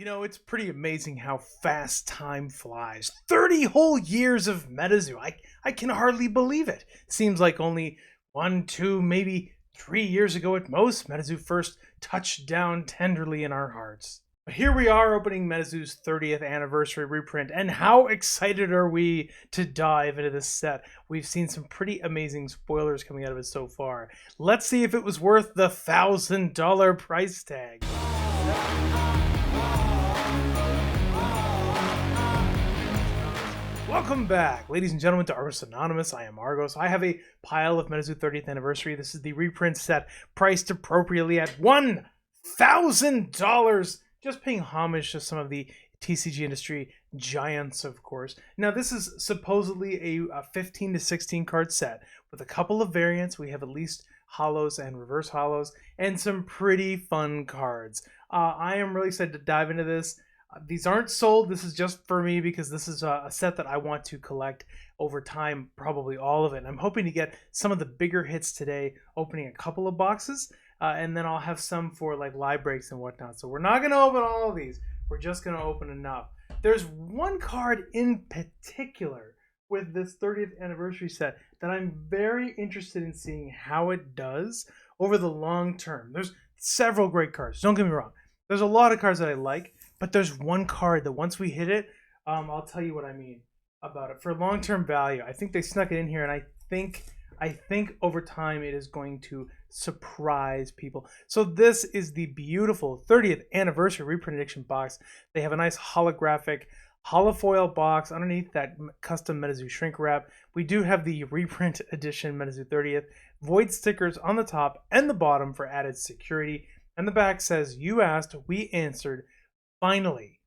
You know, it's pretty amazing how fast time flies. 30 whole years of MetaZoo. I can hardly believe it. Seems like only one, two, maybe 3 years ago at most, MetaZoo first touched down tenderly in our hearts. But here we are opening MetaZoo's 30th anniversary reprint, and how excited are we to dive into this set? We've seen some pretty amazing spoilers coming out of it so far. Let's see if it was worth the $1,000 price tag. Welcome back, ladies and gentlemen, to Argos Anonymous. I am Argos. I have a pile of MetaZoo 30th anniversary. This is the reprint set, priced appropriately at $1,000. Just paying homage to some of the TCG industry giants, of course. Now, this is supposedly a 15 to 16 card set with a couple of variants. We have at least holos and reverse holos and some pretty fun cards. I am really excited to dive into this. These aren't sold. This is just for me because this is a set that I want to collect over time, probably all of it. And I'm hoping to get some of the bigger hits today, opening a couple of boxes, and then I'll have some for like live breaks and whatnot. So we're not going to open all of these. We're just going to open enough. There's one card in particular with this 30th anniversary set that I'm very interested in seeing how it does over the long term. There's several great cards. Don't get me wrong. There's a lot of cards that I like. But there's one card that once we hit it, I'll tell you what I mean about it. For long-term value, I think they snuck it in here, and I think over time it is going to surprise people. So this is the beautiful 30th anniversary reprint edition box. They have a nice holographic holofoil box underneath that custom MetaZoo shrink wrap. We do have the reprint edition MetaZoo 30th void stickers on the top and the bottom for added security. And the back says, "You asked, we answered." Finally,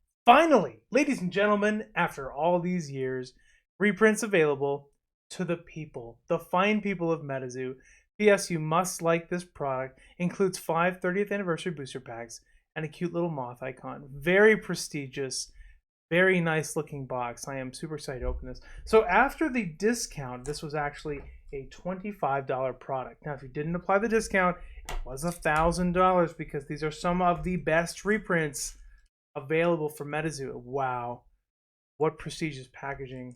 ladies and gentlemen, after all these years, reprints available to the people, the fine people of MetaZoo. P.S. You must like this product. Includes 5 30th anniversary booster packs and a cute little moth icon. Very prestigious, very nice looking box. I am super excited to open this. So after the discount, this was actually a $25 product. Now, if you didn't apply the discount, it was $1,000 because these are some of the best reprints available for MetaZoo. Wow, what prestigious packaging!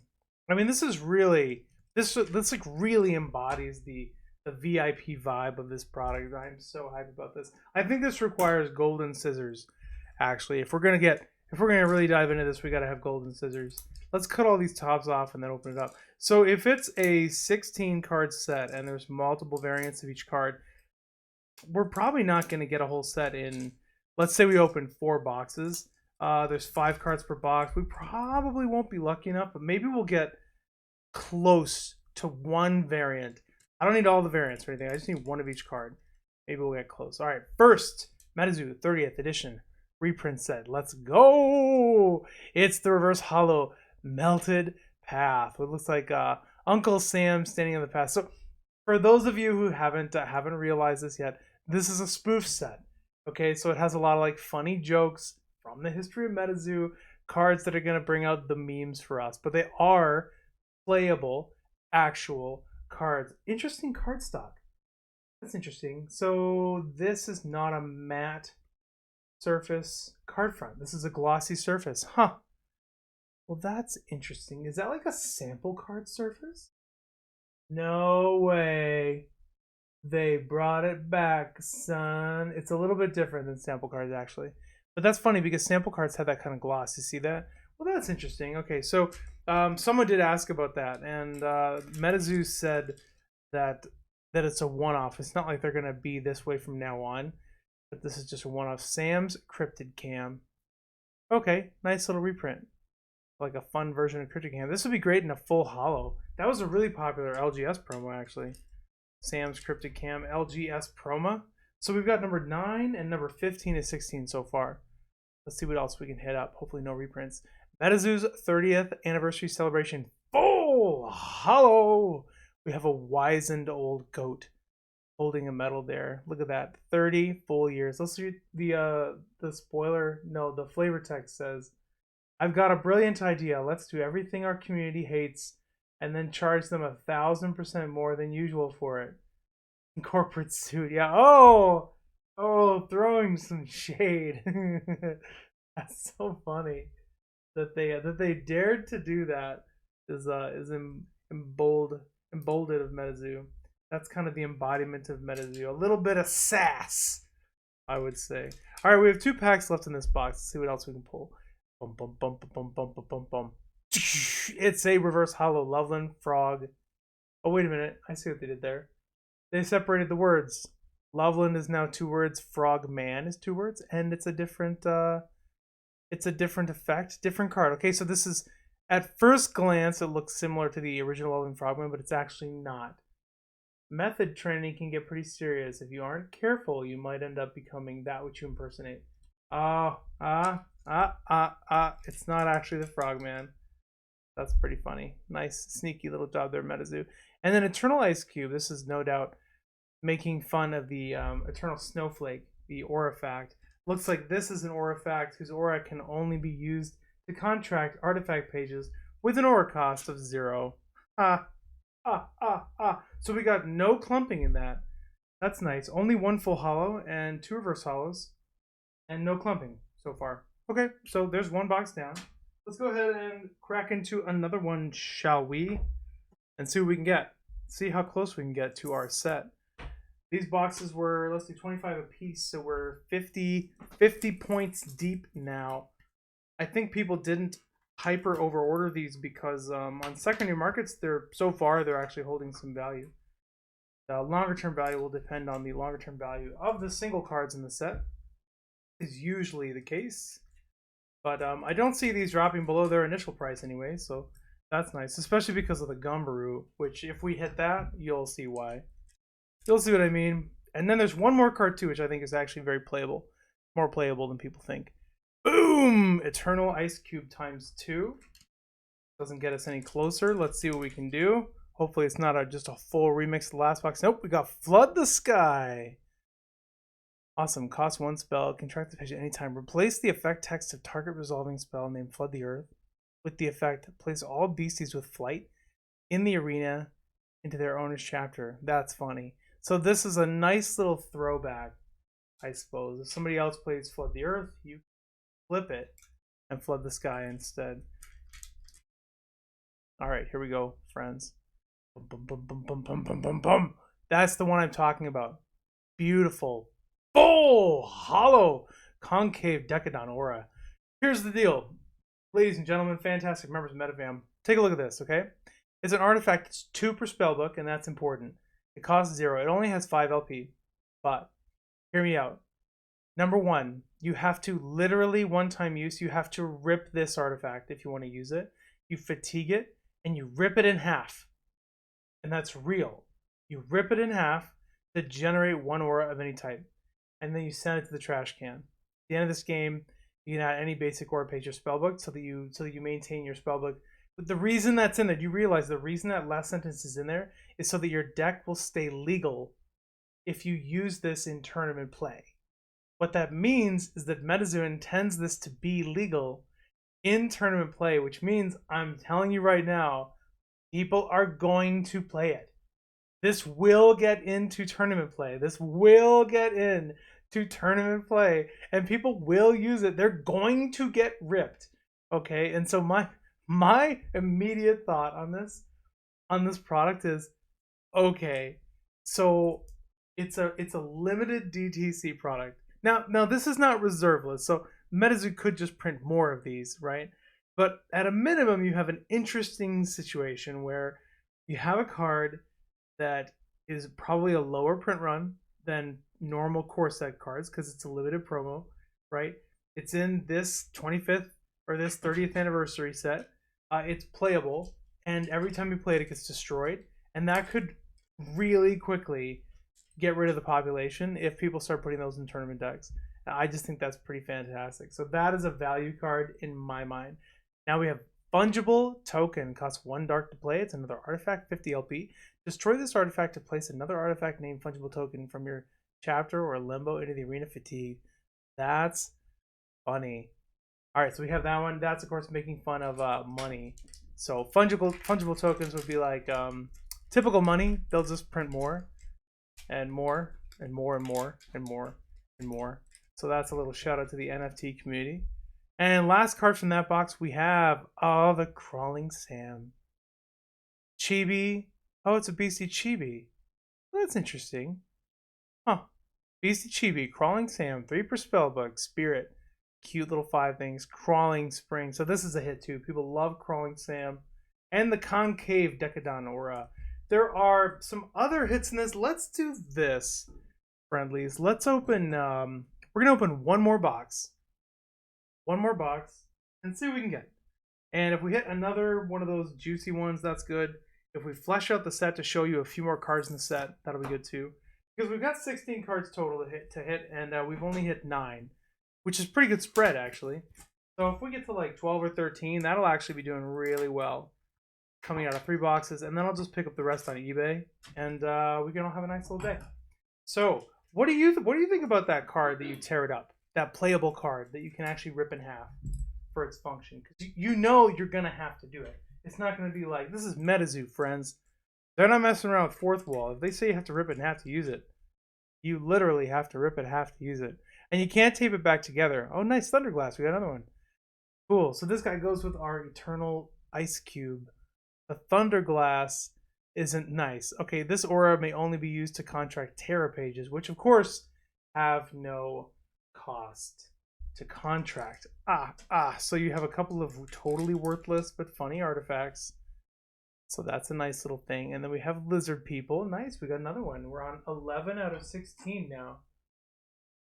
I mean, this is really this like really embodies the VIP vibe of this product. I'm so hyped about this. I think this requires golden scissors. Actually, if we're gonna really dive into this, we gotta have golden scissors. Let's cut all these tops off and then open it up. So if it's a 16 card set and there's multiple variants of each card, we're probably not gonna get a whole set in. Let's say we open 4 boxes. There's 5 cards per box. We probably won't be lucky enough, but maybe we'll get close to one variant. I don't need all the variants or anything. I just need one of each card. Maybe we'll get close. All right, first, MetaZoo 30th edition reprint set. Let's go! It's the reverse holo melted path. It looks like Uncle Sam standing on the path. So for those of you who haven't realized this yet, this is a spoof set. Okay, so it has a lot of like funny jokes from the history of MetaZoo, cards that are going to bring out the memes for us, but they are playable, actual cards. Interesting card stock. That's interesting. So this is not a matte surface card front. This is a glossy surface. Huh. Well, that's interesting. Is that like a sample card surface? No way. They brought it back, son. It's a little bit different than sample cards, actually. But that's funny because sample cards have that kind of gloss. You see that? Well, that's interesting. Okay, so someone did ask about that, and MetaZoo said that it's a one-off. It's not like they're going to be this way from now on, but this is just a one-off. Sam's Cryptid Cam. Okay, nice little reprint. Like a fun version of Cryptid Cam. This would be great in a full holo. That was a really popular LGS promo, actually. Sam's Cryptid Cam LGS promo. So we've got number 9 and number 15 to 16 so far. Let's see what else we can hit up. Hopefully no reprints. MetaZoo's 30th anniversary celebration full holo. We have a wizened old goat holding a medal there. Look at that. 30 full years. Let's read the spoiler. No, the flavor text says, "I've got a brilliant idea. Let's do everything our community hates and then charge them 1,000% more than usual for it." Corporate suit, yeah. Oh, throwing some shade. That's so funny that they dared to do that. Is emboldened of MetaZoo. That's kind of the embodiment of MetaZoo. A little bit of sass, I would say. All right, we have 2 packs left in this box. Let's see what else we can pull. Bum bum bum bum bum bum bum bum. It's a reverse hollow Loveland Frog. Oh wait a minute, I see what they did there. They separated the words. Loveland is now 2 words. Frogman is 2 words, and it's a different effect, different card. Okay, so this is, at first glance, it looks similar to the original Loveland Frogman, but it's actually not. Method training can get pretty serious. If you aren't careful, you might end up becoming that which you impersonate. It's not actually the Frogman. That's pretty funny. Nice, sneaky little job there, MetaZoo. And then Eternal Ice Cube. This is no doubt making fun of the Eternal Snowflake, the Aurafact. Looks like this is an Aurafact whose aura can only be used to contract artifact pages with an aura cost of 0. So we got no clumping in that. That's nice. Only 1 full hollow and 2 reverse hollows, and no clumping so far. Okay, so there's 1 box down. Let's go ahead and crack into another one, shall we? And see what we can get. See how close we can get to our set. These boxes were, let's see, 25 a piece, so we're 50 points deep now. I think people didn't hyper overorder these because on secondary markets, so far they're actually holding some value. The longer term value will depend on the longer term value of the single cards in the set, is usually the case. But I don't see these dropping below their initial price anyway, so that's nice, especially because of the Gumbaroo, which if we hit that, you'll see why. You'll see what I mean. And then there's one more card too, which I think is actually very playable. More playable than people think. Boom! Eternal Ice Cube times 2. Doesn't get us any closer. Let's see what we can do. Hopefully it's not just a full remix of the last box. Nope, we got Flood the Sky. Awesome. Cost 1 spell. Contract the page at any time. Replace the effect text of target resolving spell named Flood the Earth with the effect place all beasties with flight in the arena into their owner's chapter. That's funny. So this is a nice little throwback, I suppose. If somebody else plays Flood the Earth, you flip it and Flood the Sky instead. All right, here we go, friends. Bum, bum, bum, bum, bum, bum, bum, bum. That's the one I'm talking about. Beautiful, full, hollow, concave Decadon aura. Here's the deal, ladies and gentlemen, fantastic members of MetaFam. Take a look at this, okay? It's an artifact. It's 2 per spellbook, and that's important. It costs 0. It only has 5 LP. But hear me out. Number 1, you have to literally one-time use. You have to rip this artifact if you want to use it. You fatigue it, and you rip it in half. And that's real. You rip it in half to generate 1 aura of any type. And then you send it to the trash can. At the end of this game, you can add any basic aura page to your spellbook so that you maintain your spellbook. But the reason that's in there, you realize the reason that last sentence is in there is so that your deck will stay legal if you use this in tournament play. What that means is that MetaZoo intends this to be legal in tournament play, which means, I'm telling you right now, people are going to play it. This will get into tournament play. This will get into tournament play, and people will use it. They're going to get ripped. Okay, and so my immediate thought on this product is, okay, so it's a limited DTC product. Now this is not reserve list, so MetaZoo could just print more of these, right? But at a minimum, you have an interesting situation where you have a card that is probably a lower print run than normal core set cards because it's a limited promo, right? It's in this 25th or this 30th anniversary set. It's playable, and every time you play it, it gets destroyed. And that could really quickly get rid of the population if people start putting those in tournament decks. I just think that's pretty fantastic. So that is a value card in my mind. Now we have Fungible Token. Costs 1 dark to play. It's another artifact, 50 LP. Destroy this artifact to place another artifact named Fungible Token from your chapter or limbo into the arena fatigue. That's funny. All right, so we have that one. That's, of course, making fun of money. So fungible tokens would be like typical money. They'll just print more and more and more and more and more and more. So that's a little shout out to the NFT community. And last card from that box, we have the Crawling Sam. Chibi. Oh, it's a Beastie Chibi. Well, that's interesting. Huh. Beastie Chibi, Crawling Sam, 3 per spellbook, Spirit. Cute little 5 things. Crawling Spring. So this is a hit too. People love Crawling Sam. And the Concave Decadon Aura. There are some other hits in this. Let's do this, friendlies. Let's open, we're going to open one more box. One more box and see what we can get. And if we hit another one of those juicy ones, that's good. If we flesh out the set to show you a few more cards in the set, that'll be good too. Because we've got 16 cards total to hit, and we've only hit 9, which is pretty good spread actually. So if we get to like 12 or 13, that'll actually be doing really well. Coming out of 3 boxes, and then I'll just pick up the rest on eBay, and we can all have a nice little day. So what do you think about that card that you tear it up? That playable card that you can actually rip in half for its function, because you know you're gonna have to do it. It's not gonna be like, this is MetaZoo, friends. They're not messing around with fourth wall. If they say you have to rip it in half to use it, you literally have to rip it in half to use it, and you can't tape it back together. Oh, nice Thunderglass. We got another one. Cool. So this guy goes with our Eternal Ice Cube. The Thunderglass isn't nice. Okay, this aura may only be used to contract Terra pages, which of course have no cost to contract. So you have a couple of totally worthless but funny artifacts. So that's a nice little thing. And then we have Lizard People. Nice, we got another one. We're on 11 out of 16 now.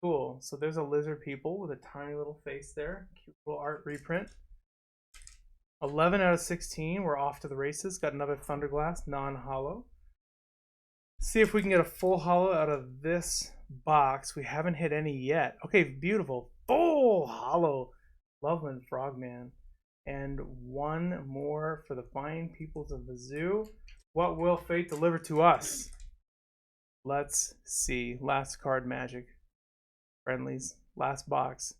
Cool. So there's a Lizard People with a tiny little face there. Cute little art reprint. 11 out of 16. We're off to the races. Got another Thunderglass, non-hollow. See if we can get a full hollow out of this box. We haven't hit any yet. Okay, beautiful. Full hollow. Loveland Frogman. And one more for the fine peoples of the zoo. What will fate deliver to us? Let's see. Last card magic. Friendlies. Last box.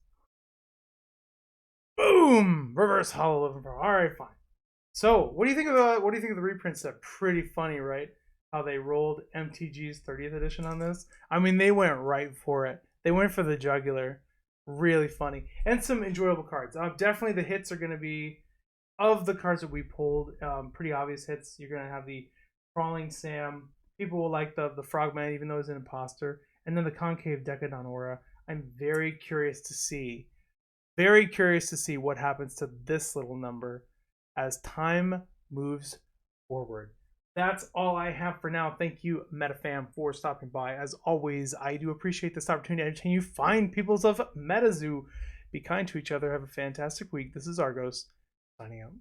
Boom! Reverse hollow living pro. All right, fine. So, what do you think of the reprint set? Pretty funny, right? How they rolled MTG's 30th edition on this. I mean, they went right for it. They went for the jugular. Really funny, and some enjoyable cards. Definitely, the hits are going to be, of the cards that we pulled, pretty obvious hits. You're going to have the Crawling Sam. People will like the Frogman, even though he's an imposter, and then the Concave Decadon Aura. I'm very curious to see. Very curious to see what happens to this little number as time moves forward. That's all I have for now. Thank you, MetaFam, for stopping by. As always, I do appreciate this opportunity to entertain you fine peoples of MetaZoo. Be kind to each other. Have a fantastic week. This is Argos, signing out.